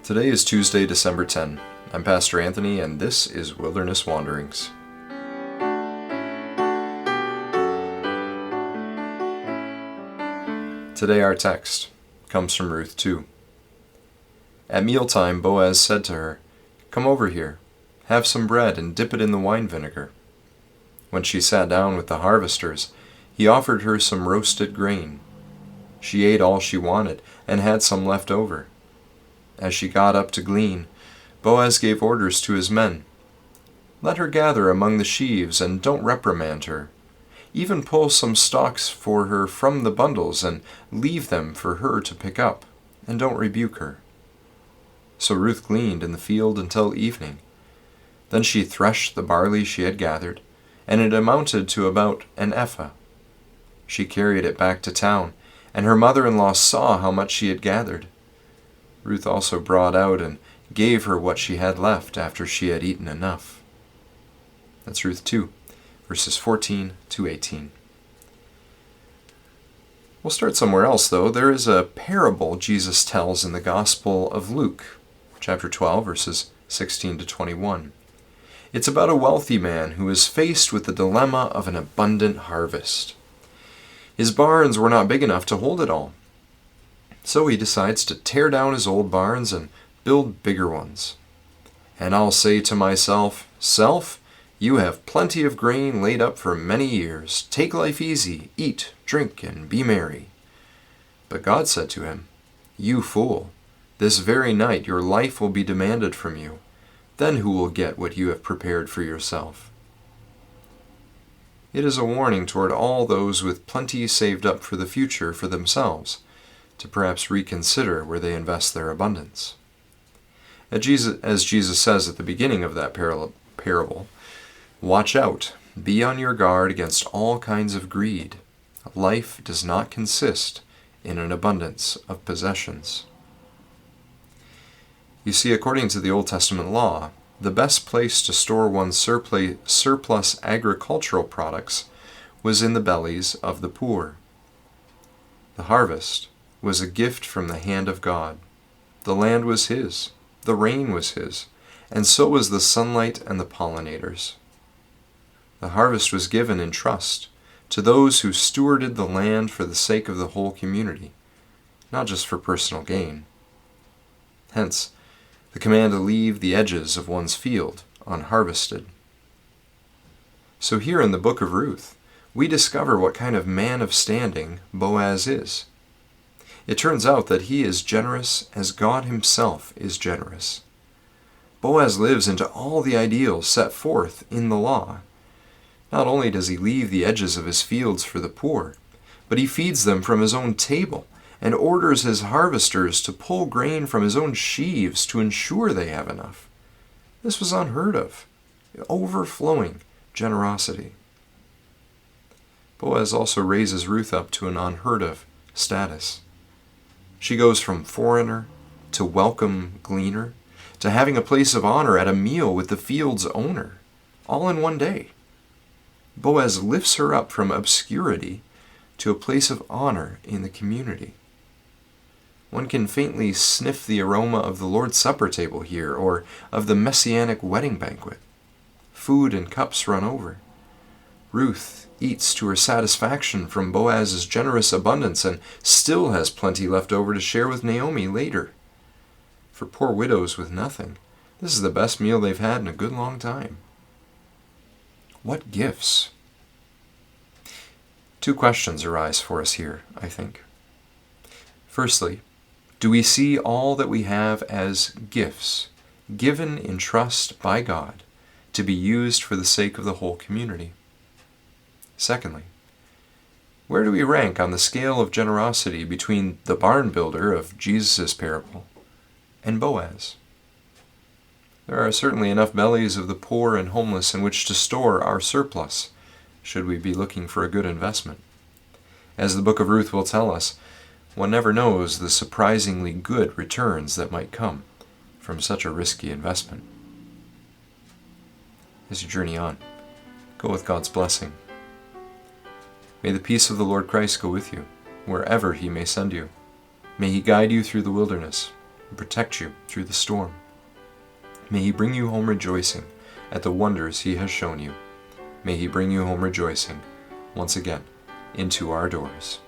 Today is Tuesday, December 10. I'm Pastor Anthony, and this is Wilderness Wanderings. Today our text comes from Ruth 2. At mealtime, Boaz said to her, "Come over here, have some bread and dip it in the wine vinegar." When she sat down with the harvesters, he offered her some roasted grain. She ate all she wanted and had some left over. As she got up to glean, Boaz gave orders to his men. "Let her gather among the sheaves and don't reprimand her. Even pull some stalks for her from the bundles and leave them for her to pick up, and don't rebuke her." So Ruth gleaned in the field until evening. Then she threshed the barley she had gathered, and it amounted to about an ephah. She carried it back to town, and her mother-in-law saw how much she had gathered. Ruth also brought out and gave her what she had left after she had eaten enough. That's Ruth 2, verses 14 to 18. We'll start somewhere else, though. There is a parable Jesus tells in the Gospel of Luke, chapter 12, verses 16 to 21. It's about a wealthy man who is faced with the dilemma of an abundant harvest. His barns were not big enough to hold it all. So he decides to tear down his old barns and build bigger ones. "And I'll say to myself, 'Self, you have plenty of grain laid up for many years. Take life easy, eat, drink, and be merry.' But God said to him, 'You fool, this very night your life will be demanded from you. Then who will get what you have prepared for yourself?'" It is a warning toward all those with plenty saved up for the future for themselves, to perhaps reconsider where they invest their abundance. As Jesus says at the beginning of that parable, "Watch out, be on your guard against all kinds of greed. Life does not consist in an abundance of possessions." You see, according to the Old Testament law, the best place to store one's surplus agricultural products was in the bellies of the poor. The harvest was a gift from the hand of God. The land was His, the rain was His, and so was the sunlight and the pollinators. The harvest was given in trust to those who stewarded the land for the sake of the whole community, not just for personal gain. Hence, the command to leave the edges of one's field unharvested. So here in the book of Ruth, we discover what kind of man of standing Boaz is. It turns out that he is generous as God Himself is generous. Boaz lives into all the ideals set forth in the law. Not only does he leave the edges of his fields for the poor, but he feeds them from his own table and orders his harvesters to pull grain from his own sheaves to ensure they have enough. This was unheard of. Overflowing generosity. Boaz also raises Ruth up to an unheard of status. She goes from foreigner to welcome gleaner to having a place of honor at a meal with the field's owner, all in one day. Boaz lifts her up from obscurity to a place of honor in the community. One can faintly sniff the aroma of the Lord's Supper table here, or of the Messianic wedding banquet. Food and cups run over. Ruth eats to her satisfaction from Boaz's generous abundance and still has plenty left over to share with Naomi later. For poor widows with nothing, this is the best meal they've had in a good long time. What gifts? Two questions arise for us here, I think. Firstly, do we see all that we have as gifts, given in trust by God, to be used for the sake of the whole community? Secondly, where do we rank on the scale of generosity between the barn builder of Jesus' parable and Boaz? There are certainly enough bellies of the poor and homeless in which to store our surplus, should we be looking for a good investment. As the book of Ruth will tell us, one never knows the surprisingly good returns that might come from such a risky investment. As you journey on, go with God's blessing. May the peace of the Lord Christ go with you, wherever He may send you. May He guide you through the wilderness. and protect you through the storm. May He bring you home rejoicing at the wonders He has shown you. May He bring you home rejoicing once again into our doors.